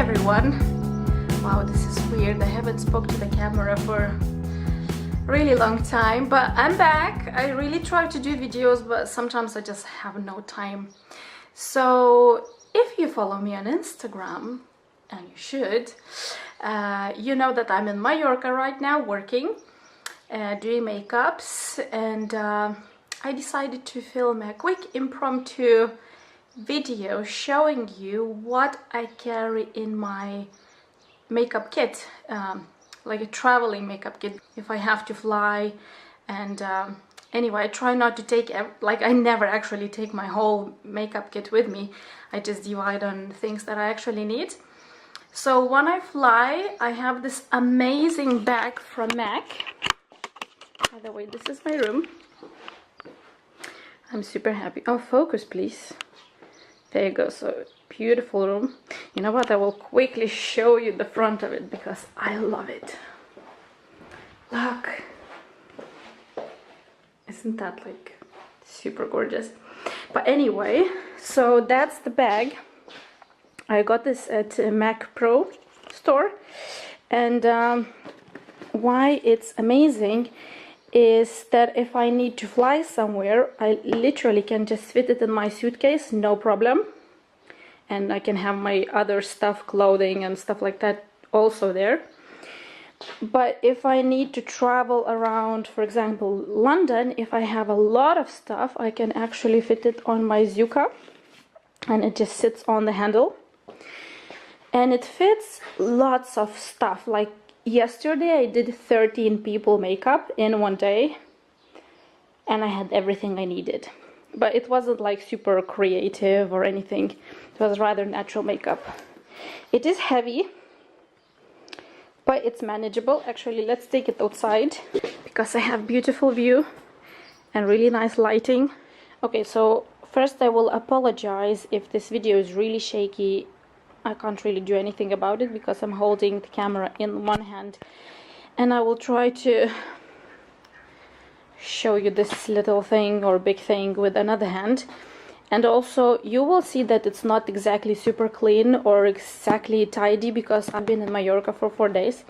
everyone. Wow, this is weird. I haven't spoke to the camera for a really long time, but I'm back. I really try to do videos, but sometimes I just have no time. So if you follow me on Instagram, and you should, you know that I'm in Mallorca right now working, doing makeups, and I decided to film a quick impromptu video showing you what I carry in my makeup kit, like a traveling makeup kit if I have to fly. And anyway, I try not to take, like, I never actually take my whole makeup kit with me. I just divide on things that I actually need. So when I fly, I have this amazing bag from MAC. By the way, this is my room. I'm super happy. Oh, focus please. There you go. So beautiful room. You know what, I will quickly show you the front of it because I love it. Look, isn't that like super gorgeous? But anyway, so that's the bag. I got this at a Mac Pro store, and why it's amazing is that if I need to fly somewhere, I literally can just fit it in my suitcase, no problem. And I can have my other stuff, clothing and stuff like that also there. But if I need to travel around, for example, London, if I have a lot of stuff, I can actually fit it on my Zuka, and it just sits on the handle. And it fits lots of stuff. Like yesterday I did 13 people makeup in one day, and I had everything I needed. But it wasn't like super creative or anything. It was rather natural makeup. It is heavy, but it's manageable. Actually, let's take it outside because I have beautiful view and really nice lighting. Okay, so first I will apologize if this video is really shaky. I can't really do anything about it because I'm holding the camera in one hand, and I will try to show you this little thing or big thing with another hand. And also you will see that it's not exactly super clean or exactly tidy because I've been in Mallorca for 4 days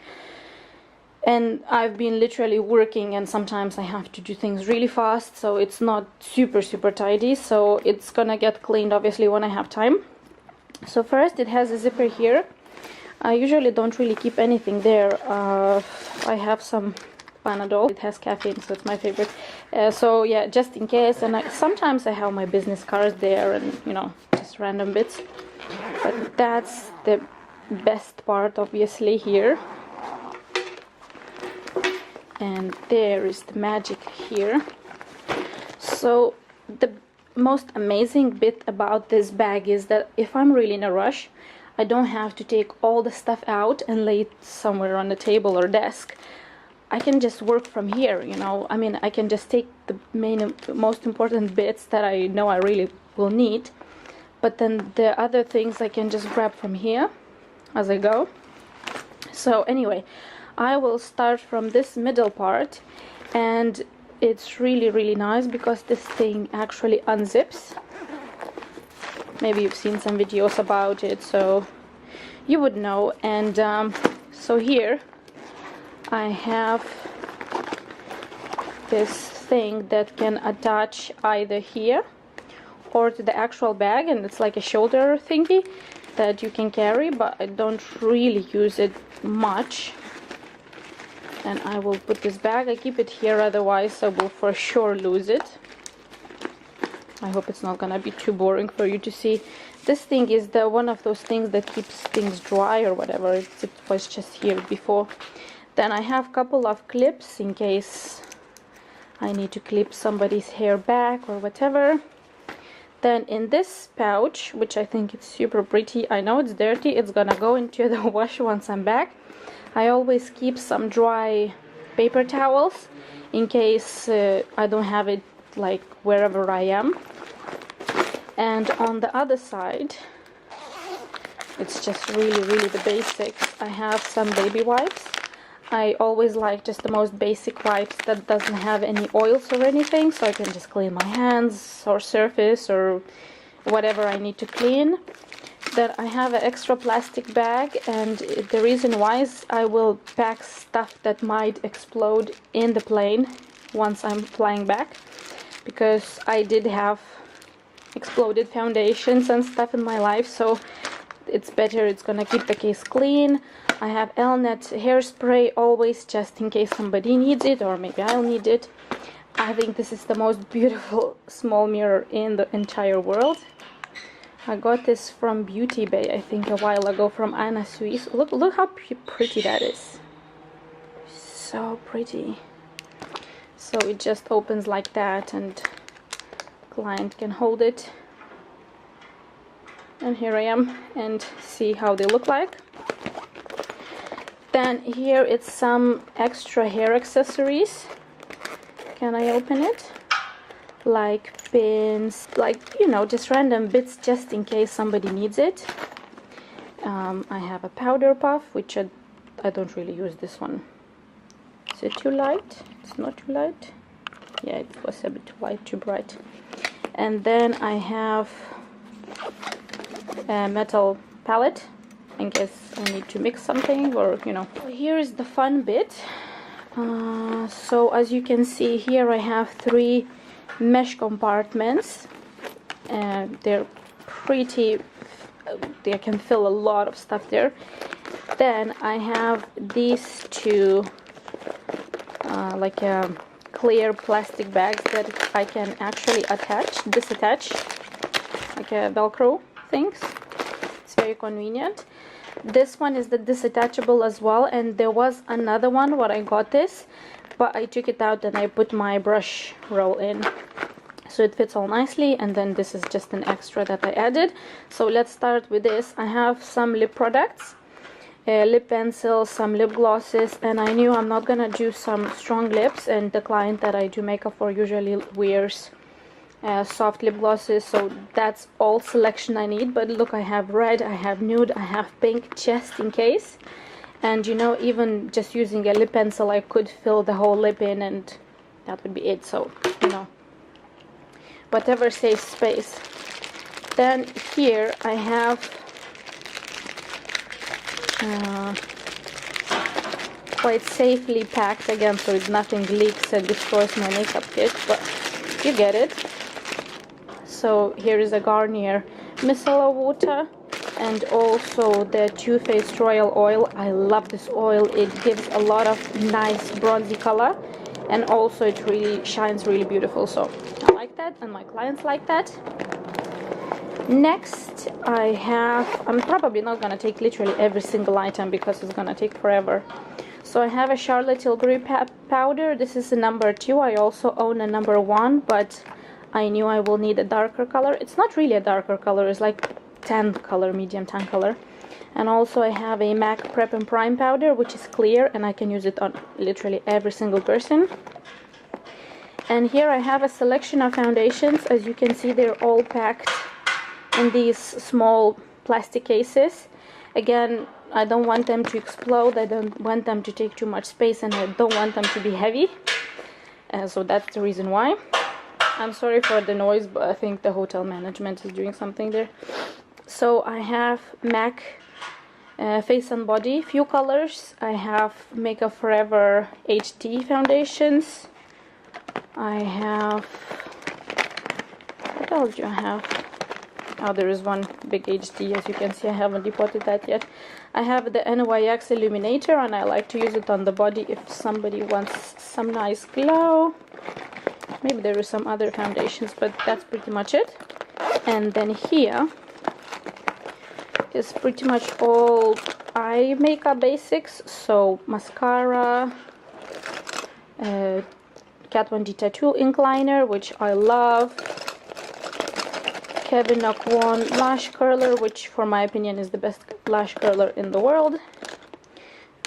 and I've been literally working, and sometimes I have to do things really fast, so it's not super tidy. So it's gonna get cleaned obviously when I have time. So first, it has a zipper here. I usually don't really keep anything there. I have some Panadol. It has caffeine, so it's my favorite. So yeah, just in case. And sometimes I have my business cards there, and you know, just random bits. But that's the best part, obviously, here. And there is the magic here. So the most amazing bit about this bag is that if I'm really in a rush, I don't have to take all the stuff out and lay it somewhere on the table or desk. I can just work from here, you know. I mean, I can just take the most important bits that I know I really will need, but then the other things I can just grab from here as I go. So anyway, I will start from this middle part, and it's really nice because this thing actually unzips. Maybe you've seen some videos about it, so you would know. And so here I have this thing that can attach either here or to the actual bag, and it's like a shoulder thingy that you can carry, but I don't really use it much. And I will put this bag, I keep it here, otherwise I will for sure lose it. I hope it's not gonna be too boring for you to see. This thing is the one of those things that keeps things dry or whatever. It was just here before. Then I have a couple of clips in case I need to clip somebody's hair back or whatever. Then in this pouch, which I think is super pretty, I know it's dirty, it's gonna go into the wash once I'm back. I always keep some dry paper towels in case I don't have it like wherever I am. And on the other side, it's just really the basics. I have some baby wipes. I always like just the most basic wipes that doesn't have any oils or anything, so I can just clean my hands or surface or whatever I need to clean. Then I have an extra plastic bag, and the reason why is I will pack stuff that might explode in the plane once I'm flying back, because I did have exploded foundations and stuff in my life, so it's better, it's gonna keep the case clean. I have Elnet hairspray always, just in case somebody needs it, or maybe I'll need it. I think this is the most beautiful small mirror in the entire world. I got this from Beauty Bay, I think, a while ago, from Anna Suisse. Look how pretty that is. So pretty. So it just opens like that, and client can hold it. And here I am, and see how they look like. Then here it's some extra hair accessories. Can I open it? Like pins, like, you know, just random bits just in case somebody needs it. I have a powder puff, which I don't really use this one. Is it too light? It's not too light. Yeah, it was a bit too light, too bright. And then I have a metal palette in case I need to mix something, or, you know. Here is the fun bit. So as you can see here, I have 3 mesh compartments, and they're pretty, they can fill a lot of stuff there. Then I have these 2 like clear plastic bags that I can actually disattach, like a Velcro things. It's very convenient. This one is the disattachable as well, and there was another one where I got this, but I took it out and I put my brush roll in, so it fits all nicely. And then this is just an extra that I added. So let's start with this. I have some lip products, lip pencils, some lip glosses, and I knew I'm not gonna do some strong lips, and the client that I do makeup for usually wears soft lip glosses, so that's all selection I need. But look, I have red, I have nude, I have pink, just in case. And you know, even just using a lip pencil, I could fill the whole lip in, and that would be it. So, you know, whatever saves space. Then here I have quite safely packed again, so nothing leaks and destroys my makeup kit, but you get it. So here is a Garnier micellar water, and also the Too Faced Royal Oil. I love this oil. It gives a lot of nice bronzy color, and also it really shines really beautiful. So I like that, and my clients like that. Next I have, I'm probably not gonna take literally every single item because it's gonna take forever. So I have a Charlotte Tilbury powder. This is the number 2. I also own a number 1, but I knew I will need a darker color. It's not really a darker color, it's like tan color, medium tan color. And also I have a MAC Prep and Prime powder, which is clear, and I can use it on literally every single person. And here I have a selection of foundations. As you can see, they're all packed in these small plastic cases. Again, I don't want them to explode, I don't want them to take too much space, and I don't want them to be heavy. So that's the reason why. I'm sorry for the noise, but I think the hotel management is doing something there. So I have MAC Face and Body, few colors. I have Makeup Forever HD foundations. I have, what else do I have? Oh, there is one big HD, as you can see. I haven't depotted that yet. I have the NYX Illuminator, and I like to use it on the body if somebody wants some nice glow. Maybe there are some other foundations, but that's pretty much it. And then here is pretty much all eye makeup basics. So mascara, Kat Von D Tattoo ink liner, which I love, Kevyn Aucoin lash curler, which for my opinion is the best lash curler in the world,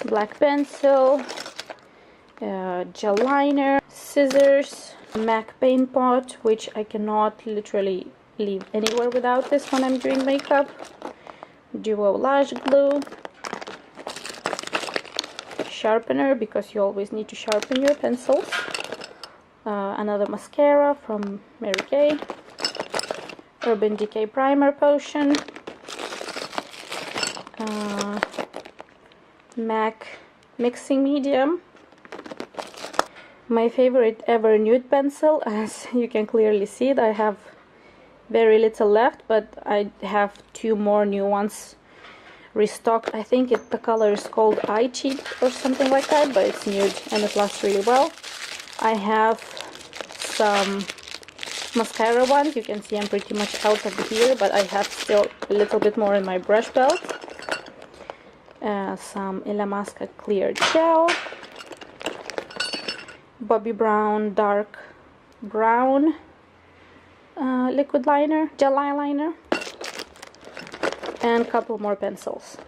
black pencil, gel liner, scissors, MAC paint pot, which I cannot literally leave anywhere without this when I'm doing makeup, duo lash glue, sharpener because you always need to sharpen your pencils, another mascara from Mary Kay, Urban Decay primer potion, MAC mixing medium. My favorite ever nude pencil. As you can clearly see it, I have very little left, but I have 2 more new ones restocked. I think the color is called Eye Cheat or something like that, but it's nude and it lasts really well. I have some mascara ones. You can see I'm pretty much out of here, but I have still a little bit more in my brush belt. Some Illamasqua clear gel, Bobbi Brown dark brown liquid liner, gel eyeliner, and a couple more pencils.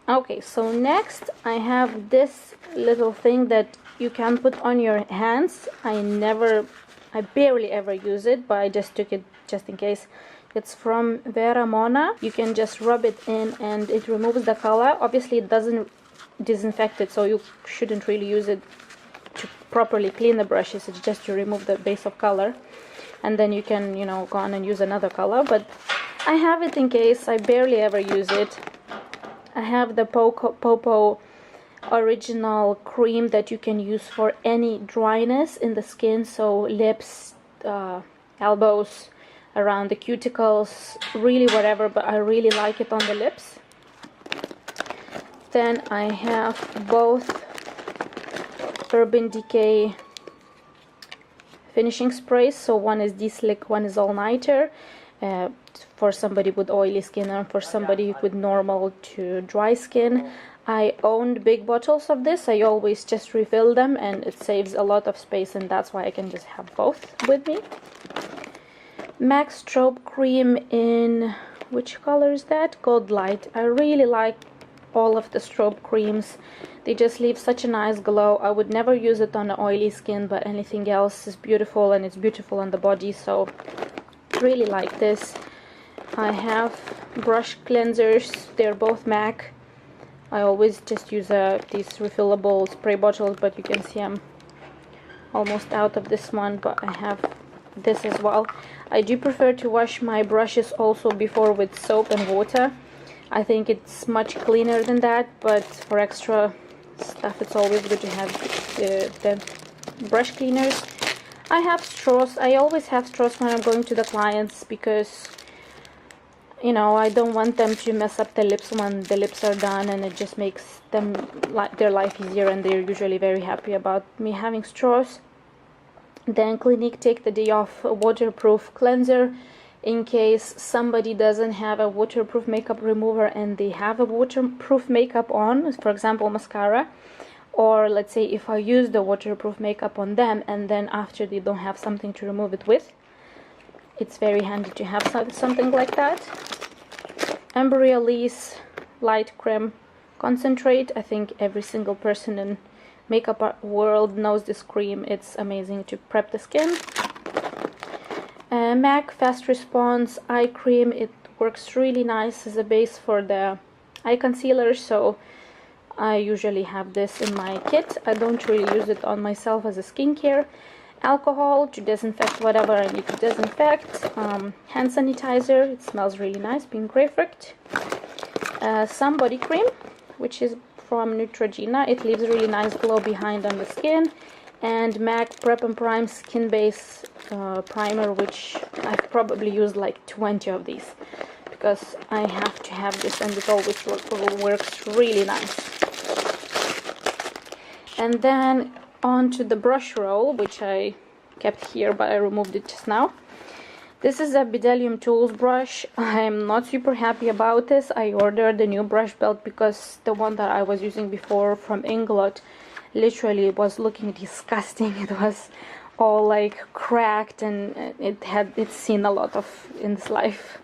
Okay, so next I have this little thing that you can put on your hands. I barely ever use it, but I just took it just in case. It's from Vera Mona. You can just rub it in and it removes the color. Obviously it doesn't disinfect it, so you shouldn't really use it to properly clean the brushes. It's just to remove the base of color, and then you can, you know, go on and use another color. But I have it in case. I barely ever use it. I have the Popo original cream that you can use for any dryness in the skin, so lips, elbows, around the cuticles, really whatever, but I really like it on the lips. Then I have both Urban Decay finishing sprays, so one is de-slick, one is all-nighter, for somebody with oily skin and for somebody with normal to dry skin. I owned big bottles of this. I always just refill them, and it saves a lot of space, and that's why I can just have both with me. MAC strobe cream in, which color is that? Gold Light. I really like all of the strobe creams. They just leave such a nice glow. I would never use it on oily skin, but anything else is beautiful, and it's beautiful on the body, so really like this. I have brush cleansers. They're both MAC. I always just use these refillable spray bottles, but you can see I'm almost out of this one, but I have this as well. I do prefer to wash my brushes also before with soap and water. I think it's much cleaner than that, but for extra stuff it's always good to have the brush cleaners. I have straws. I always have straws when I'm going to the clients because, you know, I don't want them to mess up the lips when the lips are done, and it just makes them their life easier, and they're usually very happy about me having straws. Then Clinique Take the Day Off waterproof cleanser, in case somebody doesn't have a waterproof makeup remover and they have a waterproof makeup on, for example mascara, or let's say if I use the waterproof makeup on them and then after they don't have something to remove it with, it's very handy to have something like that. Embryolisse light creme concentrate. I think every single person in makeup world knows this cream. It's amazing to prep the skin. MAC Fast Response eye cream. It works really nice as a base for the eye concealer, so I usually have this in my kit. I don't really use it on myself as a skincare. Alcohol to disinfect whatever I need to disinfect. Hand sanitizer. It smells really nice, pink grapefruit. Some body cream, which is from Neutrogena. It leaves a really nice glow behind on the skin. And MAC Prep and Prime Skin Base Primer, which I've probably used like 20 of these because I have to have this, and it always works really nice. And then onto the brush roll, which I kept here but I removed it just now. This is a Bdellium Tools brush. I'm not super happy about this. I ordered a new brush belt because the one that I was using before from Inglot literally was looking disgusting. It was all like cracked, and it's seen a lot of in its life.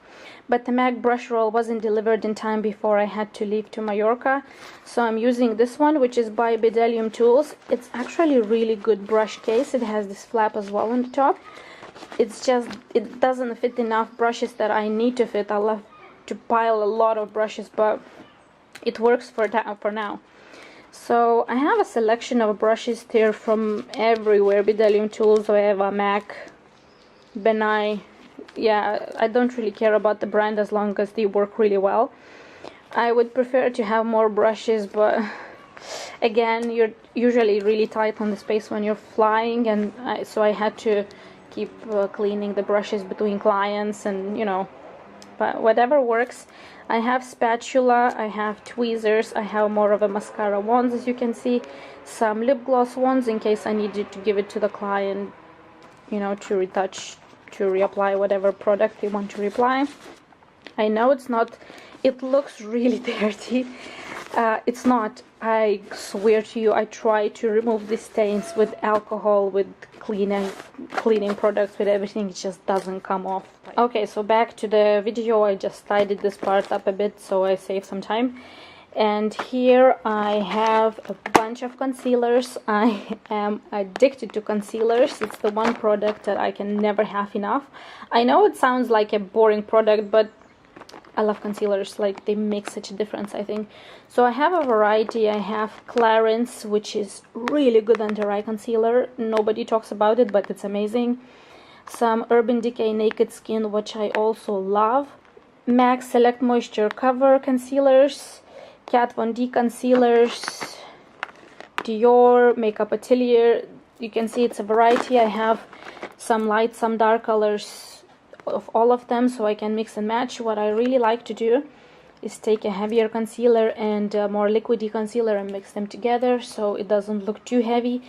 But the MAC brush roll wasn't delivered in time before I had to leave to Mallorca, so I'm using this one, which is by Bdellium Tools. It's actually a really good brush case. It has this flap as well on the top. It's just, it doesn't fit enough brushes that I need to fit. I love to pile a lot of brushes, but it works for now. So I have a selection of brushes here from everywhere. Bdellium Tools, Zoeva, MAC, Benai. Yeah, I don't really care about the brand as long as they work really well. I would prefer to have more brushes, but again, you're usually really tight on the space when you're flying, and so I had to keep cleaning the brushes between clients, and you know, but whatever works. I have spatula, I have tweezers, I have more of a mascara wands, as you can see, some lip gloss wands in case I needed to give it to the client, you know, to retouch, to reapply whatever product they want to reapply. I know it's not, it looks really dirty. It's not. I swear to you, I try to remove the stains with alcohol, with cleaning products, with everything. It just doesn't come off. Okay, so back to the video. I just tidied this part up a bit so I save some time. And here I have a bunch of concealers. I am addicted to concealers. It's the one product that I can never have enough. I know it sounds like a boring product, but I love concealers. Like, they make such a difference, I think. So I have a variety. I have Clarins, which is really good under eye concealer. Nobody talks about it, but it's amazing. Some Urban Decay Naked Skin, which I also love. MAC Select Moisture Cover concealers. Kat Von D concealers. Dior Makeup Atelier. You can see it's a variety. I have some light, some dark colors of all of them, so I can mix and match. What I really like to do is take a heavier concealer and a more liquidy concealer and mix them together so it doesn't look too heavy,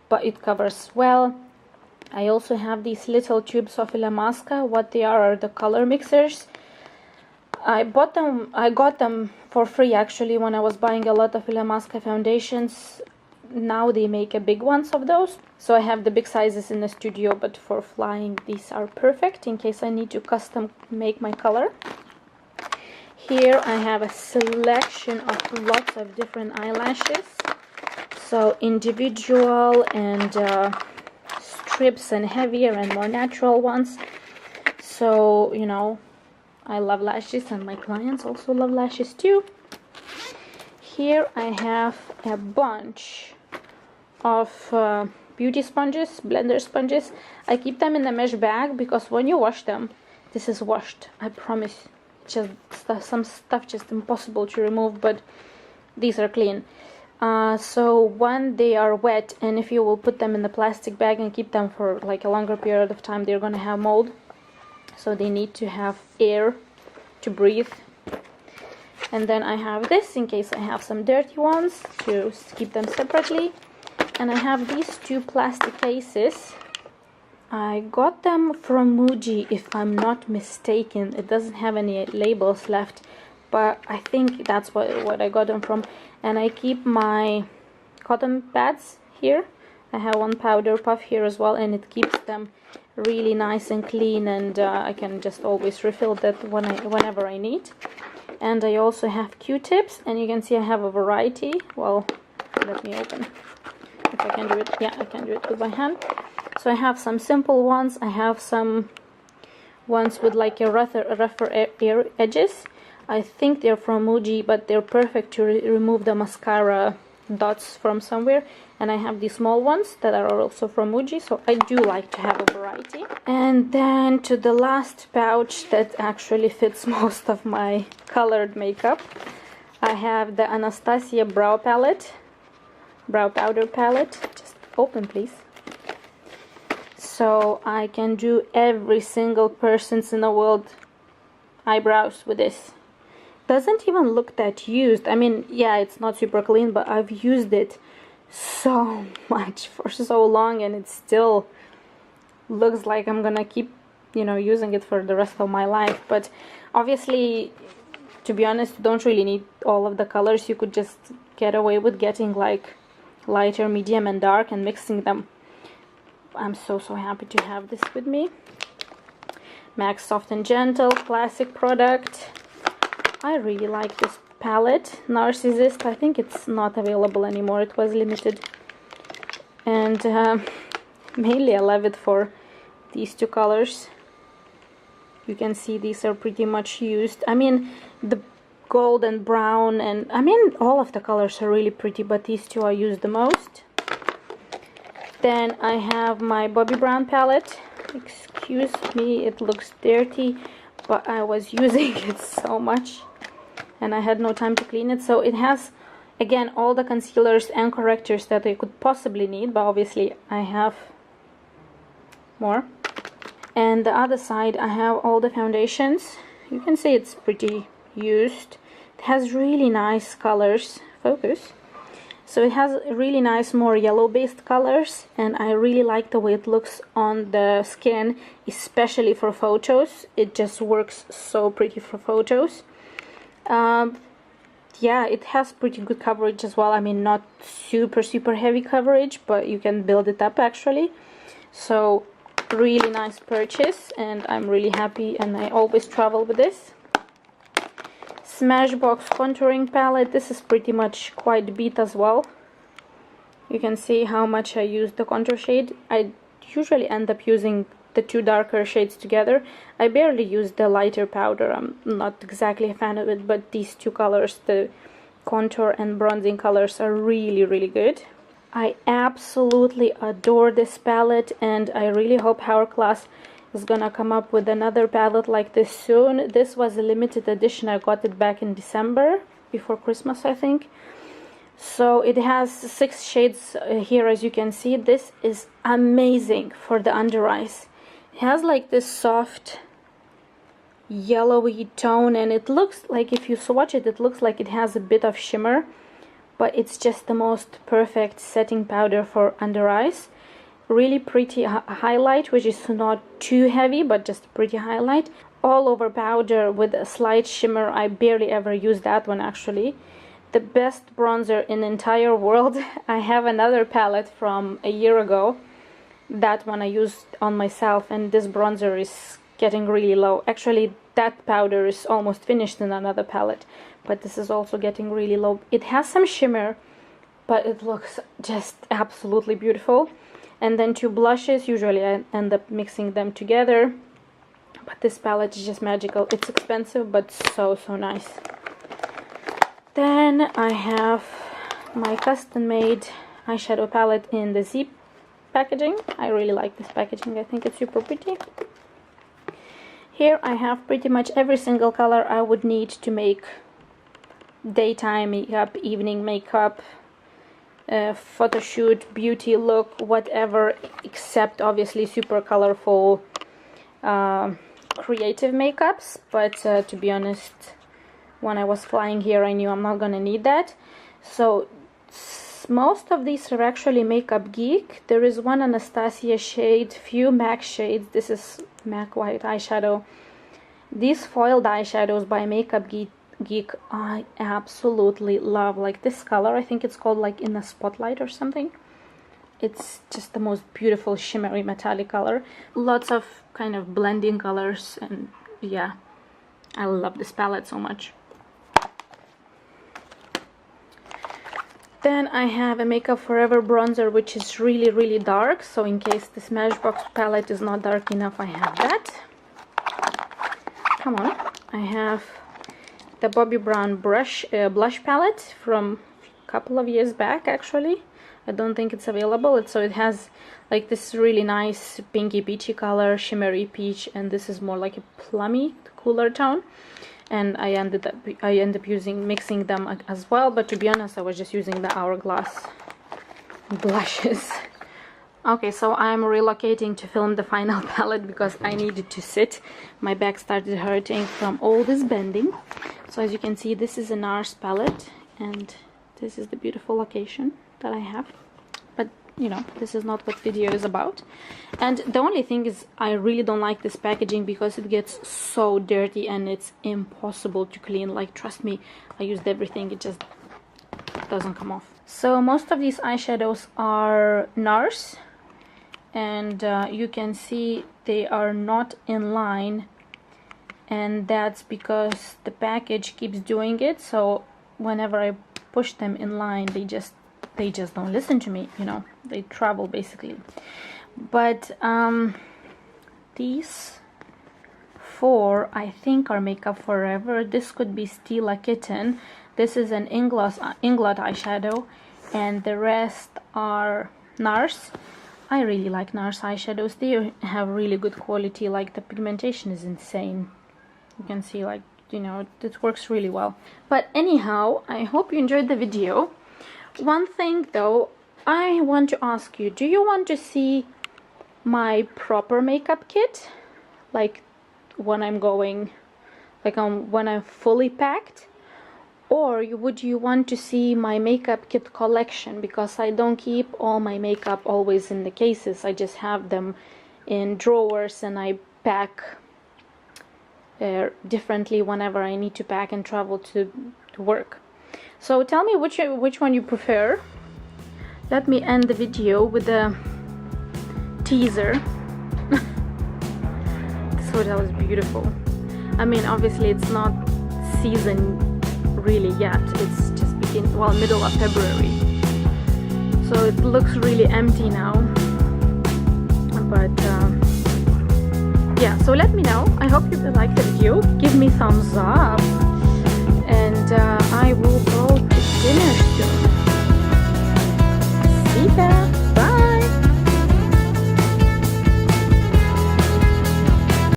but it covers well. I also have these little tubes of Illamasqua. What they are the color mixers. I got them for free actually when I was buying a lot of Illamasqua foundations. Now they make a big ones of those, so I have the big sizes in the studio, but for flying these are perfect in case I need to custom make my color. Here I have a selection of lots of different eyelashes, so individual and strips, and heavier and more natural ones. So, you know, I love lashes and my clients also love lashes too. Here I have a bunch of beauty sponges, blender sponges. I keep them in the mesh bag because when you wash them, this is washed, I promise. Just some stuff just impossible to remove, but these are clean. So when they are wet, and if you will put them in the plastic bag and keep them for like a longer period of time, they're gonna have mold. So they need to have air to breathe. And then I have this in case I have some dirty ones to keep them separately. And I have these two plastic cases. I got them from Muji, if I'm not mistaken. It doesn't have any labels left, but I think that's what I got them from. And I keep my cotton pads here. I have one powder puff here as well, and it keeps them really nice and clean, and I can just always refill that whenever I need. And I also have Q-tips, and you can see I have a variety. Well, let me open if I can do it. Yeah, I can do it with my hand. So I have some simple ones. I have some ones with like a rougher edges. I think they're from Muji, but they're perfect to remove the mascara dots from somewhere. And I have these small ones that are also from Muji, so I do like to have a variety. And then to the last pouch that actually fits most of my colored makeup, I have the Anastasia brow powder palette. Just open, please. So I can do every single person's in the world eyebrows with this. Doesn't even look that used. I mean, yeah, it's not super clean, but I've used it so much for so long, and it still looks like I'm gonna keep, you know, using it for the rest of my life. But obviously, to be honest, you don't really need all of the colors. You could just get away with getting like lighter, medium, and dark and mixing them. I'm so happy to have this with me. MAC Soft and Gentle, classic product. I really like this palette, Narcissist. I think it's not available anymore, it was limited. And mainly I love it for these two colors. You can see these are pretty much used. I mean, the gold and brown, and I mean all of the colors are really pretty, but these two I use the most. Then I have my Bobbi Brown palette. Excuse me, it looks dirty, but I was using it so much. and I had no time to clean it. So it has, again, all the concealers and correctors that I could possibly need, but obviously I have more. And the other side, I have all the foundations. You can see it's pretty used. It has really nice colors. Focus. So it has really nice, more yellow-based colors, and I really like the way it looks on the skin, especially for photos. It just works so pretty for photos. Yeah, it has pretty good coverage as well. I mean, not super heavy coverage, but you can build it up actually. So really nice purchase, and I'm really happy, and I always travel with this. Smashbox contouring palette. This is pretty much quite beat as well. You can see how much I use the contour shade. I usually end up using the two darker shades together. I barely use the lighter powder. I'm not exactly a fan of it, but these two colors, the contour and bronzing colors, are really good. I absolutely adore this palette, and I really hope Hourglass is gonna come up with another palette like this soon. This was a limited edition. I got it back in December, before Christmas, I think. So it has 6 shades here, as you can see. This is amazing for the under eyes. It has like this soft yellowy tone, and it looks like, if you swatch it, it looks like it has a bit of shimmer, but it's just the most perfect setting powder for under eyes. Really pretty highlight, which is not too heavy, but just a pretty highlight. All over powder with a slight shimmer. I barely ever use that one actually. The best bronzer in the entire world. I have another palette from a year ago. That one I used on myself, and this bronzer is getting really low. Actually, that powder is almost finished in another palette, but this is also getting really low. It has some shimmer, but it looks just absolutely beautiful. And then 2 blushes. Usually I end up mixing them together, but this palette is just magical. It's expensive, but so nice. Then I have my custom-made eyeshadow palette in the zip packaging. I really like this packaging. I think it's super pretty. Here I have pretty much every single color I would need to make daytime makeup, evening makeup, photo shoot, beauty look, whatever, except obviously super colorful creative makeups. But to be honest, when I was flying here, I knew I'm not gonna need that. So most of these are actually Makeup Geek. There is one Anastasia shade, few MAC shades. This is MAC white eyeshadow. These foiled eyeshadows by Makeup Geek I absolutely love. Like this color, I think it's called like In the Spotlight or something. It's just the most beautiful shimmery metallic color. Lots of kind of blending colors, and yeah, I love this palette so much. Then I have a Makeup Forever bronzer, which is really dark, so in case the Smashbox palette is not dark enough, I have that. Come on. I have the Bobbi Brown blush palette from a couple of years back actually. I don't think it's available. So it has like this really nice pinky peachy color, shimmery peach, and this is more like a plummy, cooler tone. And I end up mixing them as well, but to be honest, I was just using the Hourglass blushes. Okay, so I'm relocating to film the final palette because I needed to sit. My back started hurting from all this bending. So as you can see, this is a NARS palette, and this is the beautiful location that I have. But you know, this is not what video is about. And the only thing is, I really don't like this packaging because it gets so dirty and it's impossible to clean. Like, trust me, I used everything, it just doesn't come off. So most of these eyeshadows are NARS, and you can see they are not in line, and that's because the package keeps doing it. So whenever I push them in line, they just don't listen to me, you know, they travel basically. But these 4 I think are Makeup Forever. This could be Stila Kitten. This is an Inglot eyeshadow, and the rest are NARS. I really like NARS eyeshadows. They have really good quality. Like, the pigmentation is insane. You can see, like, you know, it works really well. But anyhow, I hope you enjoyed the video. One thing though, I want to ask you, do you want to see my proper makeup kit, like when I'm going, like when I'm fully packed? Or would you want to see my makeup kit collection? Because I don't keep all my makeup always in the cases. I just have them in drawers, and I pack differently whenever I need to pack and travel to work. So tell me which one you prefer. Let me end the video with a teaser. This hotel is beautiful. I mean, obviously it's not season really yet, it's just middle of February, so it looks really empty now, but yeah, so let me know. I hope you liked the video. Give me thumbs up.